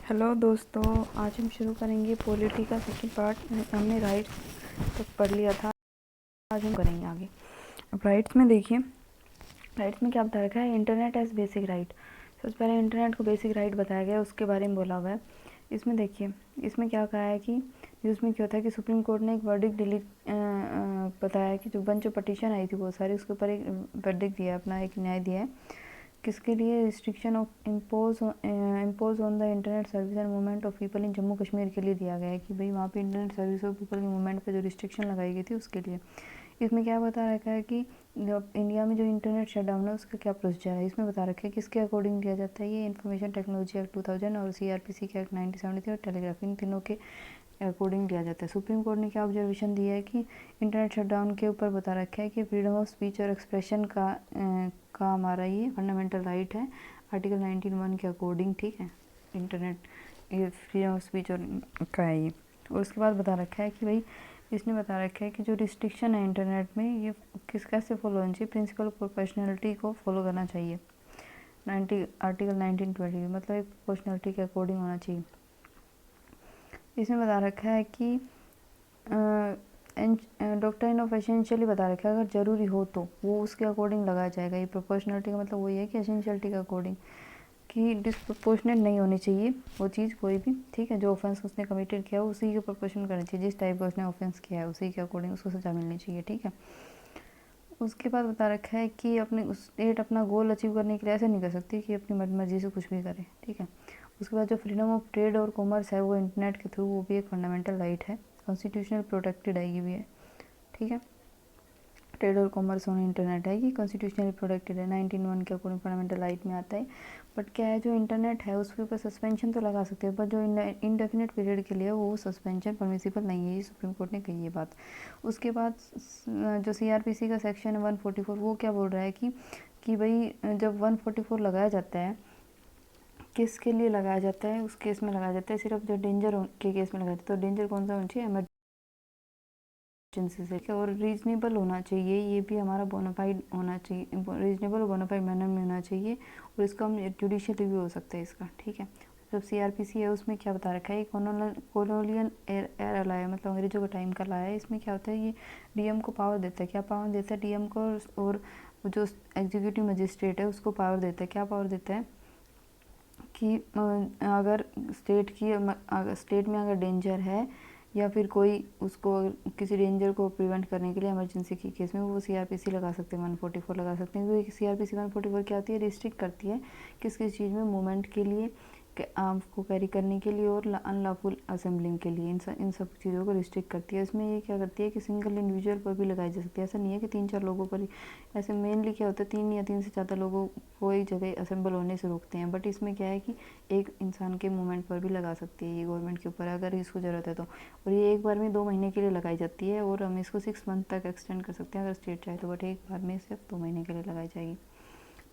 Hello दोस्तों, आज हम शुरू करेंगे पॉलिटी का सेकंड पार्ट। हमने राइट्स तक पढ़ लिया था, आज हम करेंगे आगे। अब राइट्स में देखिए, राइट्स में क्या बता रखा है, इंटरनेट एज बेसिक राइट। सबसे पहले इंटरनेट को बेसिक राइट बताया गया, उसके बारे में बोला हुआ है। इसमें देखिए, इसमें क्या कहा है कि न्यूज़ में क्या होता है कि सुप्रीम कोर्ट ने एक वर्डिक्ट बताया कि जो पटिशन आई थी बहुत सारी, उसके ऊपर एक वर्डिक्ट दिया, अपना एक न्याय दिया है। किसके लिए? Restriction of impose on the internet service and movement of people in Jammu Kashmir के लिए दिया गया है कि भाई वहाँ पे इंटरनेट सर्विस और पीपल के मूवमेंट पे जो रिस्ट्रिक्शन लगाई गई थी उसके लिए। इसमें क्या बता रखा है कि इंडिया में जो इंटरनेट शटडाउन है उसका क्या प्रोसीजर है। इसमें बता रखा है किसके अकॉर्डिंग दिया जाता है। ये इन्फॉर्मेशन टेक्नोलॉजी एक्ट 2000 और CRPC के एक्ट 1973 और टेलीग्राफ, इन तीनों के अकॉर्डिंग दिया जाता है। सुप्रीम कोर्ट ने क्या ऑब्जर्वेशन दिया है कि इंटरनेट शटडाउन के ऊपर बता रखा है कि फ्रीडम ऑफ स्पीच और एक्सप्रेशन का हमारा ये फंडामेंटल राइट है आर्टिकल 19(1) के अकॉर्डिंग, ठीक है। इंटरनेट ये फ्रीडम ऑफ स्पीच और का है ये। और उसके बाद बता रखा है कि भाई इसने बता रखा है कि जो रिस्ट्रिक्शन है इंटरनेट में ये कैसे फॉलो होनी चाहिए, प्रिंसिपल ऑफ प्रोपोर्शनलिटी को फॉलो करना चाहिए। आर्टिकल 1920 मतलब एक प्रोपोर्शनलिटी के अकॉर्डिंग होना चाहिए। इसमें बता रखा है कि डॉक्ट्रिन ऑफ एसेंशियली बता रखा है, अगर ज़रूरी हो तो वो उसके अकॉर्डिंग लगाया जाएगा। ये प्रोपोर्शनलिटी का मतलब वही है कि एसेंशियलिटी के अकॉर्डिंग, कि डिसप्रोपोर्शनेट नहीं होनी चाहिए वो चीज़ कोई भी, ठीक है। जो ऑफेंस उसने कमिटेड किया है उसी के प्रोपोर्शन करनी चाहिए, जिस टाइप का उसने ऑफेंस किया है उसी के अकॉर्डिंग उसको सजा मिलनी चाहिए, ठीक है। उसके बाद बता रखा है कि अपने स्टेट अपना गोल अचीव करने के लिए ऐसे नहीं कर सकती कि अपनी मर्जी से कुछ भी करे, ठीक है। उसके बाद जो फ्रीडम ऑफ ट्रेड और कॉमर्स है वो इंटरनेट के थ्रू, वो भी एक फंडामेंटल राइट है, कॉन्स्टिट्यूशनल प्रोटेक्टेड है ये भी है, ठीक है। ट्रेड और कॉमर्स ऑन इंटरनेट है, ये कॉन्स्टिट्यूशनली प्रोटेक्टेड है, 19(1) के अकॉर्डिंग फंडामेंटल राइट में आता है। बट क्या है, जो इंटरनेट है उसके ऊपर सस्पेंशन तो लगा सकते हैं, पर जो इनडेफिनेट पीरियड के लिए वो सस्पेंशन परमिसिबल नहीं है, ये सुप्रीम कोर्ट ने कही है बात। उसके बाद जो CRPC का सेक्शन है 144, वो क्या बोल रहा है कि भाई जब 144 लगाया जाता है, किसके लिए लगाया जाता है, उस केस में लगाया जाता है सिर्फ जो डेंजर के केस में लगाया जाता है। तो डेंजर कौन सा होना चाहिए? इमरजेंसी से। और रीजनेबल होना चाहिए, ये भी हमारा बोनाफाइड होना चाहिए, रीजनेबल और बोनाफाइड मैनर में होना चाहिए। और इसका हम जुडिशियल रिव्यू हो सकता है इसका, ठीक है। जब CRPC है उसमें क्या बता रखा है, कॉलोनियल एरा लाया है, मतलब अंग्रेजों का टाइम का लाया है। इसमें क्या होता है, ये DM को पावर देता है। क्या पावर देता है DM को? और जो एग्जीक्यूटिव मजिस्ट्रेट है उसको पावर देता है। क्या पावर देता है कि अगर स्टेट में अगर डेंजर है या फिर कोई उसको किसी डेंजर को प्रिवेंट करने के लिए इमरजेंसी के केस में वो CRPC लगा सकते हैं, 144 लगा सकते हैं। तो CRPC 144 क्या होती है, रिस्ट्रिक्ट करती है किस किस चीज़ में, मूवमेंट के लिए, आर्म्स को कैरी करने के लिए और अनलॉफुल असेंबलिंग के लिए, इन सब चीज़ों को रिस्ट्रिक्ट करती है। इसमें ये क्या करती है कि सिंगल इंडिविजुअल पर भी लगाई जा सकती है, ऐसा नहीं है कि 3-4 लोगों पर ही। ऐसे मेनली क्या होता है, 3 या 3 से ज़्यादा लोगों को एक जगह असेंबल होने से रोकते हैं। बट इसमें क्या है कि एक इंसान के मूवमेंट पर भी लगा सकती है ये गवर्नमेंट के ऊपर, अगर इसको ज़रूरत है तो। और ये एक बार में 2 महीने के लिए लगाई जाती है, और हम इसको 6 मंथ तक एक्सटेंड कर सकते हैं अगर स्टेट चाहे तो। बट एक बार में सिर्फ 2 महीने के लिए लगाई जाएगी,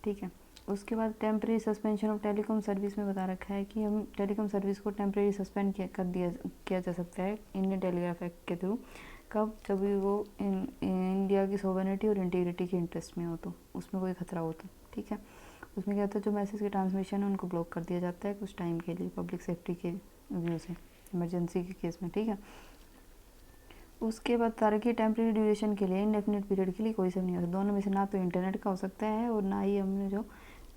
ठीक है। उसके बाद temporary suspension of telecom service में बता रखा है कि हम टेलीकॉम सर्विस को टेम्प्रेरी सस्पेंड किया जा सकता है इंडियन टेलीग्राफ एक्ट के थ्रू। कब? जब भी वो इंडिया की सोवरेनिटी और इंटीग्रिटी के इंटरेस्ट में हो, तो उसमें कोई खतरा हो तो, ठीक है। उसमें क्या होता है, जो मैसेज की ट्रांसमिशन है उनको ब्लॉक कर दिया जाता है कुछ टाइम के लिए, पब्लिक सेफ्टी के व्यू से, इमरजेंसी के केस में, ठीक है। उसके बाद तार की टेम्प्रेरी ड्यूरेशन के लिए, इंडेफिनिट पीरियड के लिए कोई सब नहीं होता। दोनों में से ना तो इंटरनेट का हो सकता है और ना ही हमने जो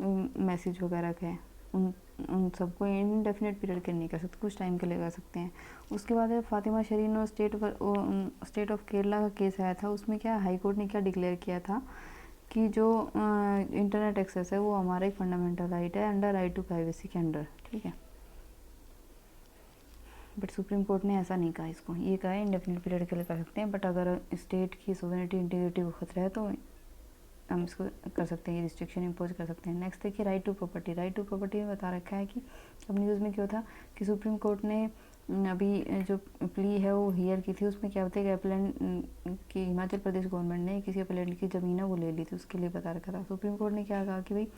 मैसेज वगैरह का है उन सबको इंडेफिनिट पीरियड के नहीं कर सकते, कुछ टाइम के लिए कर सकते हैं। उसके बाद है फातिमा शरीन और स्टेट ऑफ केरला का केस आया था। उसमें क्या हाई कोर्ट ने क्या डिक्लेयर किया था कि जो इंटरनेट एक्सेस है वो हमारा एक फंडामेंटल राइट है अंडर राइट टू प्राइवेसी के अंडर, ठीक है। बट सुप्रीम कोर्ट ने ऐसा नहीं कहा इसको, ये कहा है इंडेफिनिट पीरियड के लिए कर सकते हैं। बट अगर स्टेट की सोवरेनिटी इंटीग्रिटी को खतरा है तो हम इसको कर सकते हैं, ये रिस्ट्रिक्शन इम्पोज कर सकते हैं। नेक्स्ट देखिए right to property. Right to property में बता रखा है कि अब न्यूज़ में क्या था कि सुप्रीम कोर्ट ने अभी जो प्ली है वो हियर की थी। उसमें क्या होता है कि अपलैंड की हिमाचल प्रदेश गवर्नमेंट ने किसी अपलैंड की ज़मीन है वो ले ली थी, उसके लिए बता रखा था। सुप्रीम कोर्ट ने क्या कहा कि भाई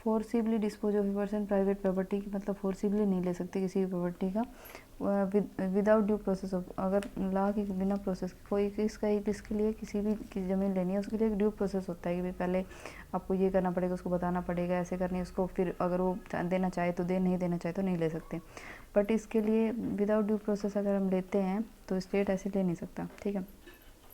forcibly dispose of a person private property की, मतलब फोर्सिबली नहीं ले सकते किसी भी प्रॉपर्टी का विदाउट ड्यू प्रोसेस ऑफ, अगर लॉ के बिना प्रोसेस कोई किसका इसके लिए किसी भी की ज़मीन लेनी है उसके लिए एक ड्यू प्रोसेस होता है कि भाई पहले आपको ये करना पड़ेगा, उसको बताना पड़ेगा, ऐसे करनी है उसको, फिर अगर वो देना चाहे तो दे, नहीं देना चाहे तो नहीं ले सकते। बट इसके लिए विदाउट ड्यू प्रोसेस अगर हम लेते हैं तो स्टेट ऐसे ले नहीं सकता, ठीक है।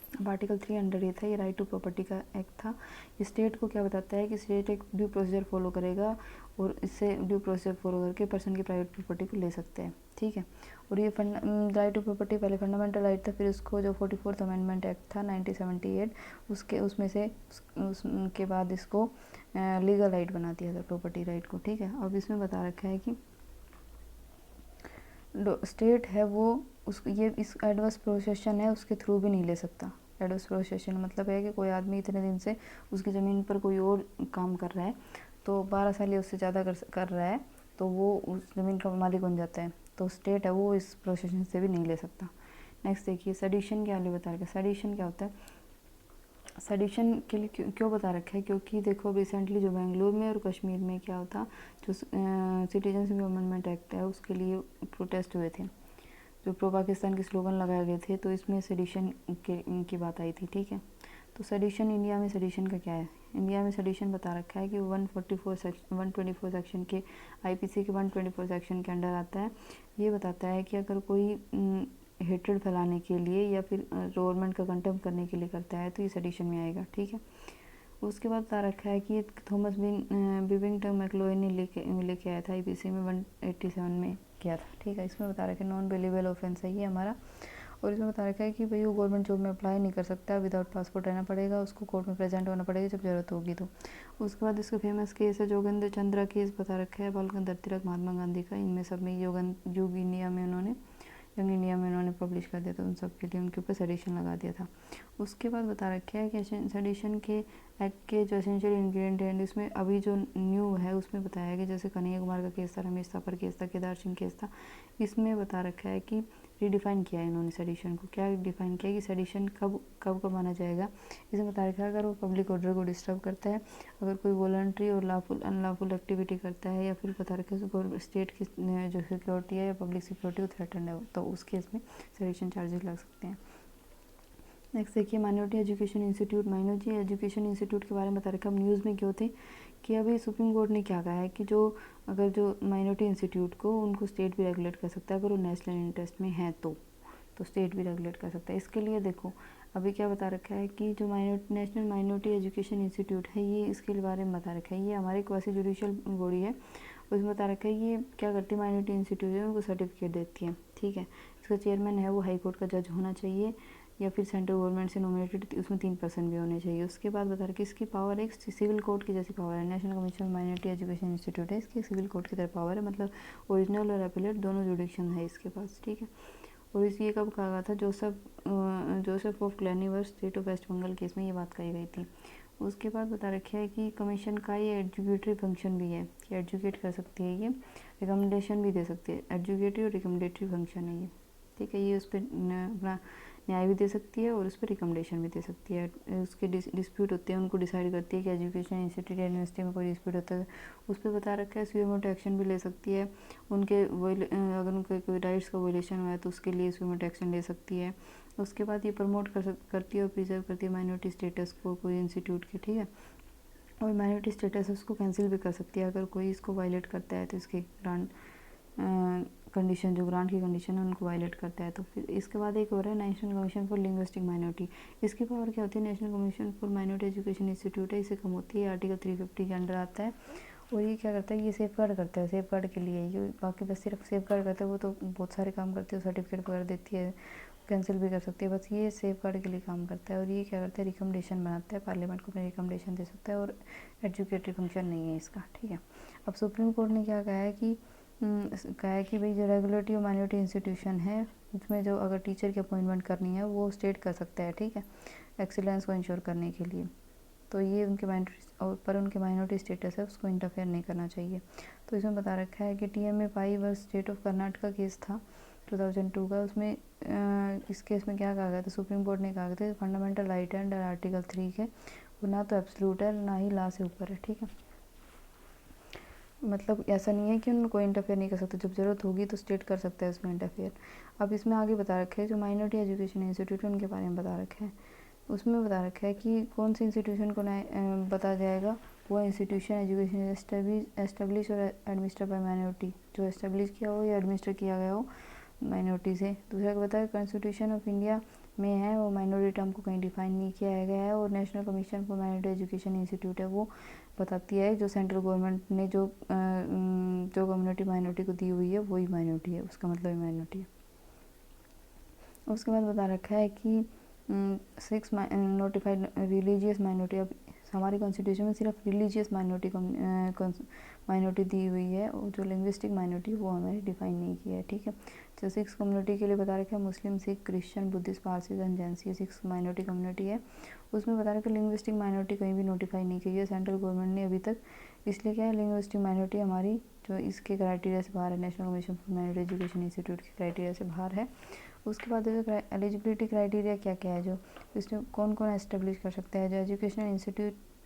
अब आर्टिकल 3 अंडर ये था, ये राइट टू प्रॉपर्टी का एक्ट था। स्टेट को क्या बताता है कि स्टेट एक ड्यू प्रोसीजर फॉलो करेगा और इससे ड्यू प्रोसीजर फॉलो करके पर्सन की प्राइवेट प्रॉपर्टी को ले सकते हैं, ठीक है। और ये राइट टू प्रॉपर्टी पहले फंडामेंटल राइट था, फिर उसको जो 44th अमेंडमेंट एक्ट था 1978 उसमें से उसके बाद इसको लीगल राइट बना दिया था प्रॉपर्टी राइट को, ठीक है। अब इसमें बता रखा है कि स्टेट है वो ये इस एडवर्स प्रोसेशन है उसके थ्रू भी नहीं ले सकता। एडवर्स प्रोसेशन मतलब है कि कोई आदमी इतने दिन से उसकी ज़मीन पर कोई और काम कर रहा है, तो 12 साल या उससे ज़्यादा कर रहा है, तो वो उस ज़मीन का मालिक बन जाता है, तो स्टेट है वो इस प्रोसेशन से भी नहीं ले सकता। नेक्स्ट देखिए सेडिशन क्या बता रखा है। सेडिशन क्या होता है, सेडिशन के लिए क्यों बता रखा है, क्योंकि देखो रिसेंटली जो बेंगलुरु में और कश्मीर में क्या होता, जो सिटीजनशिप अमेंडमेंट एक्ट है उसके लिए प्रोटेस्ट हुए थे, जो प्रो पाकिस्तान के स्लोगन लगाए गए थे, तो इसमें सेडिशन की बात आई थी, ठीक है। तो सेडिशन इंडिया में सेडिशन का क्या है, इंडिया में सेडिशन बता रखा है कि 124 सेक्शन के आईपीसी के 124 सेक्शन के अंडर आता है। ये बताता है कि अगर कोई हेट्रेड फैलाने के लिए या फिर गवर्नमेंट का कंटेम्प्ट करने के लिए करता है तो ये सेडिशन में आएगा, ठीक है। उसके बाद बता रखा है कि थॉमस बिविंगटन मैक्लोई ने लेके आया था आईपीसी में 187 में किया था, ठीक है। इसमें बता रखा है नॉन बेलेबल ऑफेंस है ये हमारा, और इसमें बता रखा है कि भाई वो गवर्नमेंट जॉब में अप्लाई नहीं कर सकता, विदाउट पासपोर्ट रहना पड़ेगा, उसको कोर्ट में प्रेजेंट होना पड़ेगा जब जरूरत होगी तो। उसके बाद इसका फेमस केस है जोगेंद्र चंद्रा केस बता रखा है, बाल गंगाधर तिलक महात्मा गांधी का, इनमें सब में युग इंडिया में उन्होंने यंग इंडिया में उन्होंने पब्लिश कर दिया था, उन सब के लिए उनके ऊपर सेडिशन लगा दिया था। उसके बाद बता रखा है कि सेडिशन के एक्ट के जो एसेंशियल इंग्रेडिएंट हैं, इसमें अभी जो न्यू है उसमें बताया है कि जैसे कन्हैया कुमार का केस था, रमेश थापर केस था, केदार सिंह केस था, इसमें बता रखा है कि रिडिफाइन किया है इन्होंने सेडिशन को। क्या डिफाइन किया कि सेडिशन कब माना जाएगा, इसमें बता रखा है अगर वो पब्लिक ऑर्डर को डिस्टर्ब करता है, अगर कोई वॉलंटरी और अनलॉफुल एक्टिविटी करता है, या फिर बता रखा है स्टेट की जो सिक्योरिटी है या पब्लिक सिक्योरिटी को थ्रेटन है, तो उस केस में सेडिशन चार्जेस लग सकते हैं। नेक्स्ट देखिए minority education institute. Minority education institute के बारे में बता रखा, हम न्यूज़ में क्यों थे कि अभी सुप्रीम कोर्ट ने क्या कहा है कि अगर जो माइनॉरिटी इंस्टीट्यूट को उनको स्टेट भी रेगुलेट कर सकता है, अगर वो नेशनल इंटरेस्ट में है तो स्टेट भी रेगुलेट कर सकता है। इसके लिए देखो अभी क्या बता रखा है कि जो नेशनल माइनॉरिटी एजुकेशन इंस्टीट्यूट है, ये इसके बारे में बता रखा है, ये हमारे क्वासी जुडिशियल बॉडी है, उसमें बता रखा है ये क्या करती है, माइनॉरिटी इंस्टीट्यूट है उनको सर्टिफिकेट देती है, ठीक है। इसका चेयरमैन है वो हाई कोर्ट का जज होना चाहिए या फिर सेंट्रल गवर्नमेंट से नॉमिनेटेड, उसमें 3% भी होने चाहिए। उसके बाद बता रखा है इसकी पावर एक सिविल कोर्ट की जैसी पावर है, national commission minority education institute है, इसकी सिविल कोर्ट की तरह पावर है, मतलब ओरिजिनल और एपिलेट दोनों जुडिक्शन है इसके पास, ठीक है। और ये कब कहा गया था, जोसेफ ऑफ क्लैनिवर्स state of West Bengal case में ये बात कही गई थी। उसके बाद बता रखा है कि कमीशन का ये एजुकेटरी फंक्शन भी है कि एजुकेट कर सकती है, ये रिकमेंडेशन भी दे सकती है, एजुकेटरी और रिकमेंडेटरी फंक्शन है ये, ठीक है। ये उस पर अपना न्याय भी दे सकती है और उस पर रिकमेंडेशन भी दे सकती है। उसके डिस्प्यूट होते हैं उनको डिसाइड करती है कि एजुकेशन इंस्टीट्यूट या यूनिवर्सिटी में कोई डिस्प्यूट होता है उस पर बता रखा है सुमोटो एक्शन भी ले सकती है, अगर उनके कोई राइट्स का वायलेशन हुआ है तो उसके लिए सुमोटो एक्शन ले सकती है। उसके बाद ये प्रमोट करती है और प्रिजर्व करती है माइनॉरिटी स्टेटस को कोई इंस्टीट्यूट के, ठीक है। और माइनॉरिटी स्टेटस उसको कैंसिल भी कर सकती है अगर कोई इसको वायलेट करता है, तो इसकी ग्रांट कंडीशन जो ग्रांट की कंडीशन है उनको वायलेट करता है। तो फिर इसके बाद एक और है national commission for linguistic minority. इसकी पावर क्या होती है, national commission for minority education institute है, इसे कम होती है, आर्टिकल 350 के अंडर आता है। और ये क्या करता है, ये सेफ गार्ड करता है, सेफ गार्ड के लिए ये बाकी बस सिर्फ सेफ गार्ड करता है, वो तो बहुत सारे काम करते हैं, सर्टिफिकेट वगैरह देती है, कैंसिल भी कर सकती है, बस ये सेफ गार्ड के लिए काम करता है। और ये क्या करता है, रिकमेंडेशन बनाता है, पार्लियामेंट को अपनी रिकमेंडेशन दे सकता है, और एजुकेटरी फंक्शन नहीं है इसका, ठीक है। अब सुप्रीम कोर्ट ने क्या कहा है कि भाई जो रेगुलेटरी और माइनॉरिटी इंस्टीट्यूशन है उसमें जो अगर टीचर की अपॉइंटमेंट करनी है वो स्टेट कर सकता है, ठीक है, एक्सीलेंस को इंश्योर करने के लिए। तो ये उनके माइनॉरिटी स्टेटस है उसको इंटरफेयर नहीं करना चाहिए। तो इसमें बता रखा है कि TMA Pai versus state of Karnataka case था 2002 का, उसमें इस केस में क्या कहा गया था, सुप्रीम कोर्ट ने कहा था फंडामेंटल राइट है आर्टिकल 3 के, वो ना तो एब्सोल्यूट है ना ही लॉ से ऊपर है, ठीक है। मतलब ऐसा नहीं है कि उनको कोई इंटरफेयर नहीं कर सकता, जब ज़रूरत होगी तो स्टेट कर सकता है उसमें इंटरफेयर। अब इसमें आगे बता रखा है जो माइनॉरिटी एजुकेशन इंस्टीट्यूट है उनके बारे में बता रखा है। उसमें बता रखा है कि कौन सी इंस्टीट्यूशन को बता जाएगा, वो इंस्टीट्यूशन एजुकेशन एस्टेब्लिश और एडमिनिस्टर बाय माइनॉरिटी, जो एस्टेब्लिश किया हो या एडमिनिस्टर किया गया हो माइनॉरिटी से। दूसरा क्या बताया, कॉन्स्टिट्यूशन ऑफ इंडिया में है वो माइनॉरिटी टर्म को कहीं डिफाइन नहीं किया गया है। और national commission for minority education institute है वो बताती है जो सेंट्रल गवर्नमेंट ने जो कम्युनिटी माइनॉरिटी को दी हुई है वही माइनॉरिटी है, उसका मतलब ही माइनॉरिटी है। उसके बाद बता रखा है कि 6 नोटिफाइड रिलीजियस माइनॉरिटी। अब हमारी कॉन्स्टिट्यूशन में सिर्फ रिलीजियस माइनॉरिटी दी हुई है, और जो लिंग्विस्टिक माइनॉरिटी वो हमें डिफाइन नहीं किया है, ठीक है। जो 6 कम्युनिटी के लिए बता रखा है, Muslim, Sikh, Christian, Buddhist, Parsis and Jain, ये 6 माइनॉरिटी कम्युनिटी है। उसमें बता रखा है लिंग्विस्टिक माइनॉरिटी कहीं भी नोटिफाई नहीं की है सेंट्रल गवर्नमेंट ने अभी तक। इसलिए क्या है, लिंग्विस्टिक माइनॉरिटी हमारी जो इसके क्राइटेरिया से बाहर है, national commission for minority education institute के क्राइटेरिया से बाहर है। उसके बाद जो एलिजिबिलिटी क्राइटेरिया क्या क्या है, जो इसमें कौन कौन एस्टेब्लिश कर सकता है, जो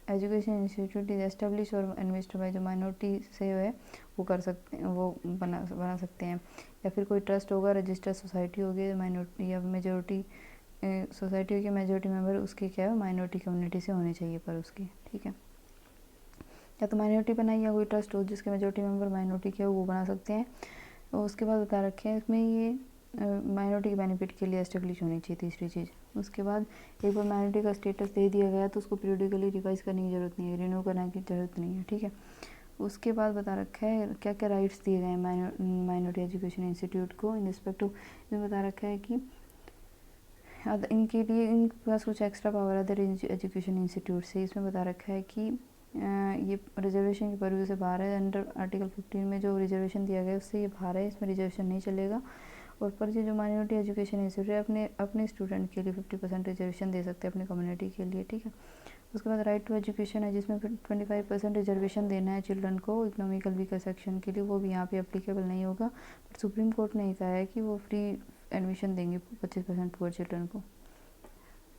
एजुकेशन इंस्टीट्यूट इज एस्टेब्लिश और एडमिनिस्टर बाय जो माइनॉरिटी से है वो कर सकते हैं, वो बना सकते हैं। या फिर कोई ट्रस्ट होगा, रजिस्टर्ड सोसाइटी होगी, माइनॉरिटी या मेजोरिटी सोसाइटी के मेजोरिटी मेंबर उसके क्या है माइनॉरिटी कम्युनिटी से होने चाहिए पर उसकी, ठीक है। या तो माइनॉरिटी बनाई या कोई ट्रस्ट हो जिसके मेजोरिटी मेंबर माइनॉरिटी के हो वो बना सकते हैं। और उसके बाद बता रखे हैं इसमें ये माइनॉरिटी के बेनिफिट के लिए एस्टेब्लिश होनी चाहिए, तीसरी चीज़। उसके बाद एक बार माइनॉरिटी का स्टेटस दे दिया गया तो उसको पीरियडिकली रिवाइज करने की ज़रूरत नहीं है, रिन्यू करने की ज़रूरत नहीं है, ठीक है। उसके बाद बता रखा है क्या क्या राइट्स दिए गए हैं माइनॉरिटी एजुकेशन इंस्टीट्यूट को इन रिस्पेक्ट टू। इसमें बता रखा है कि इनके लिए इनके पास कुछ extra power other education institute से। इसमें बता रखा है कि ये रिजर्वेशन की परव्यू से बाहर है। अंडर आर्टिकल 15 में जो रिजर्वेशन दिया गया है उससे ये बाहर है, इसमें रिजर्वेशन नहीं चलेगा। और पर ये जो माइनॉरिटी एजुकेशन इंस्टीट्यूट है अपने स्टूडेंट के लिए 50% रिजर्वेशन दे सकते हैं अपनी कम्युनिटी के लिए, ठीक है। उसके बाद राइट टू एजुकेशन है जिसमें 25% रिजर्वेशन देना है चिल्ड्रन को इकोनॉमिकल वीकर सेक्शन के लिए, वो भी यहाँ पे अप्लीकेबल नहीं होगा। बट सुप्रीम कोर्ट ने कहा है कि वो फ्री एडमिशन देंगे 25% पुअर चिल्ड्रन को,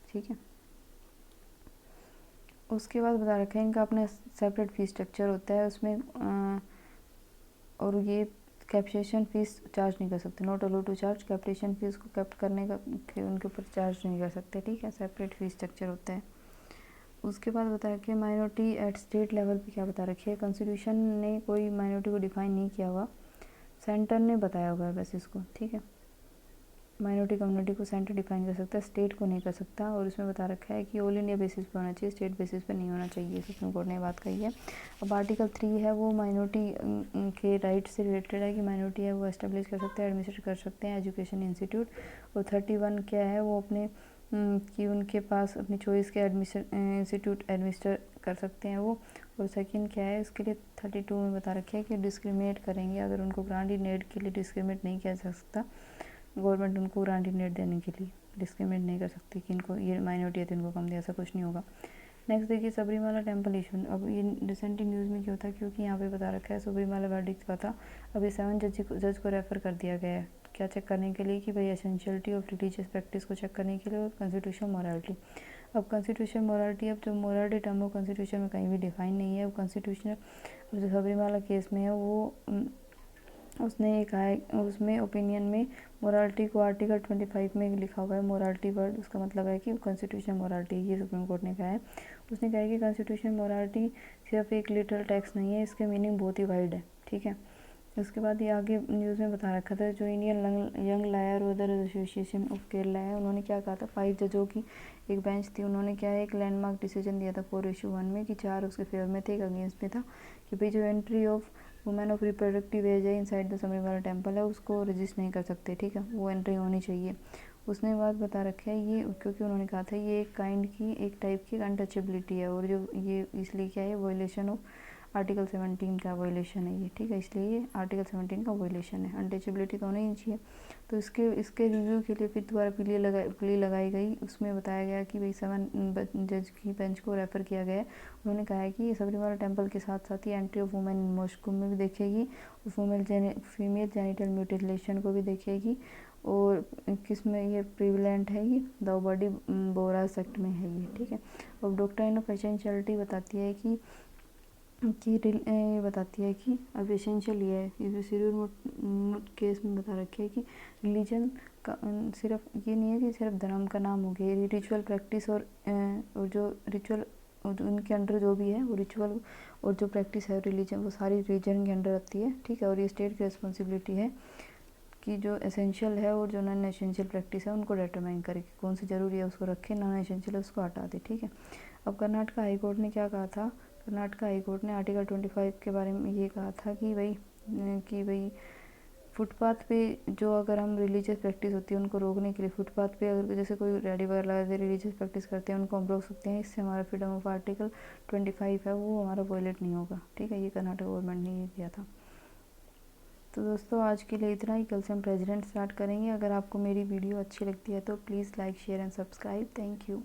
ठीक है। उसके बाद बता रखा है इनका अपना सेपरेट फीस स्ट्रक्चर होता है उसमें, और ये कैप्टेशन फ़ीस चार्ज नहीं कर सकते, not allowed to charge capitation fees को कैप्ट करने का उनके ऊपर चार्ज नहीं कर सकते, ठीक है। सेपरेट फीस स्ट्रक्चर होता है। उसके बाद बता रखिए माइनॉरिटी एट स्टेट लेवल पे क्या बता रखी है, कॉन्स्टिट्यूशन ने कोई माइनॉरिटी को डिफाइन नहीं किया हुआ, सेंटर ने बताया हुआ है बस इसको, ठीक है। माइनॉरिटी कम्युनिटी को सेंटर डिफाइन कर सकता है, स्टेट को नहीं कर सकता। और इसमें बता रखा है कि ऑल इंडिया बेसिस पे होना चाहिए, स्टेट बेसिस पे नहीं होना चाहिए, सुप्रीम कोर्ट ने बात कही है। अब आर्टिकल 3 है वो माइनॉरिटी के राइट से रिलेटेड है कि माइनॉरिटी है वो एस्टेब्लिश कर सकते हैं, एडमिनिस्टर कर सकते हैं एजुकेशन इंस्टीट्यूट। और 31 क्या है वो अपने कि उनके पास अपनी चॉइस के इंस्टीट्यूट एडमिनिस्टर कर सकते हैं वो। और सेकंड क्या है इसके लिए 32 में बता रखे है कि डिस्क्रिमिनेट करेंगे अगर उनको ग्रांट नेट के लिए डिस्क्रिमिनेट नहीं किया जा सकता, गवर्नमेंट उनको ग्रांट नेट देने के लिए डिस्क्रिमिनेट नहीं कर सकती कि इनको ये माइनॉरिटी है तो इनको कम दिया, ऐसा कुछ नहीं होगा। नेक्स्ट देखिए सबरीमाला टेम्पल इशू। अब ये रिसेंटली न्यूज़ में क्या होता है क्योंकि यहाँ पे बता रखा है सबरीमाला वर्डिक्ट का था, अभी 7 जज को रेफ़र कर दिया गया है, क्या चेक करने के लिए कि भाई एसेंशियलिटी ऑफ रिलीजियस प्रैक्टिस को चेक करने के लिए, और कॉन्स्टिट्यूशनल मोरालिटी। अब कॉन्स्टिट्यूशनल मोरालिटी, अब जो मोरालिटी टर्म हो कॉन्स्टिट्यूशन में कहीं भी डिफाइन नहीं है। वो कॉन्स्टिट्यूशनल जो सबरीमाला केस में है वो उसने ये कहा है, उसमें ओपिनियन में मोरालिटी को आर्टिकल 25 में लिखा हुआ है मोरालिटी वर्ड, उसका मतलब है कि कॉन्स्टिट्यूशन मोरालिटी, ये सुप्रीम कोर्ट ने कहा है। उसने कहा है कि कॉन्स्टिट्यूशन मोरालिटी सिर्फ एक लिटरल टेक्स्ट नहीं है, इसके मीनिंग बहुत ही वाइड है, ठीक है। उसके बाद ये आगे न्यूज़ में बता रखा था जो Indian young lawyer other association of Kerala है, उन्होंने क्या कहा था, 5 जजों की एक बेंच थी, उन्होंने क्या है एक लैंडमार्क डिसीजन दिया था 4:1 में कि 4 उसके फेवर में थे, एक अगेंस्ट में था कि भाई जो entry of women of reproductive age है इनसाइड द सबरीमाला टेम्पल है उसको रजिस्ट नहीं कर सकते, ठीक है, वो एंट्री होनी चाहिए। उसने बात बता रखा है ये क्योंकि उन्होंने कहा था ये एक टाइप की अनटचेबिलिटी है, और जो ये इसलिए क्या है वायलेशन ऑफ आर्टिकल 17 का वायलेशन है ये, ठीक है, इसलिए ये आर्टिकल 17 का वायलेशन है, अनटचेबिलिटी तो होनी ही चाहिए। तो इसके रिव्यू के लिए फिर दोबारा प्ली लगाई गई, उसमें बताया गया कि भाई 7 जज की बेंच को रेफ़र किया गया है। उन्होंने कहा है कि सबरीमाला टेम्पल के साथ साथ ही entry of women in mosque में भी देखेगी, और फीमेल जेनिटल म्यूटिलेशन को भी देखेगी, और किस में ये प्रिविलेंट है, ये दाऊबडी बोरा सेक्ट में है ये, ठीक है। और डॉक्ट्राइन ऑफ एसेंशियलिटी बताती है कि कि ये बताती है कि अब एसेंशियल ये है, इसमें शेड्यूल केस में बता रखा है कि रिलीजन का सिर्फ ये नहीं है कि सिर्फ धर्म का नाम हो गया, ये रिचुअल प्रैक्टिस और जो रिचुअल उनके अंडर जो भी है वो रिचुअल और जो प्रैक्टिस है रिलीजन, वो सारी रिलीजन के अंडर आती है, ठीक है। और ये स्टेट की रिस्पॉन्सिबिलिटी है कि जो एसेंशियल है और जो नॉन एसेंशियल प्रैक्टिस है उनको डिटरमाइन करे कि कौन सी ज़रूरी है उसको रखे, नॉन एसेंशियल है उसको हटा दे, ठीक है। अब कर्नाटक हाई कोर्ट ने क्या कहा था, कर्नाटक हाई कोर्ट ने आर्टिकल 25 के बारे में ये कहा था कि भाई फुटपाथ पे जो अगर हम रिलीजियस प्रैक्टिस होती है उनको रोकने के लिए, फुटपाथ पे अगर जैसे कोई रेडी वगैरह लगा के रिलीजियस प्रैक्टिस करते हैं उनको हम रोक सकते हैं, इससे हमारा फ्रीडम ऑफ आर्टिकल 25 है वो हमारा वॉयलेट नहीं होगा, ठीक है। ये कर्नाटक गवर्नमेंट ने ये किया था। तो दोस्तों आज के लिए इतना ही, कल से हम प्रेसिडेंट स्टार्ट करेंगे। अगर आपको मेरी वीडियो अच्छी लगती है तो please like share and subscribe. Thank you.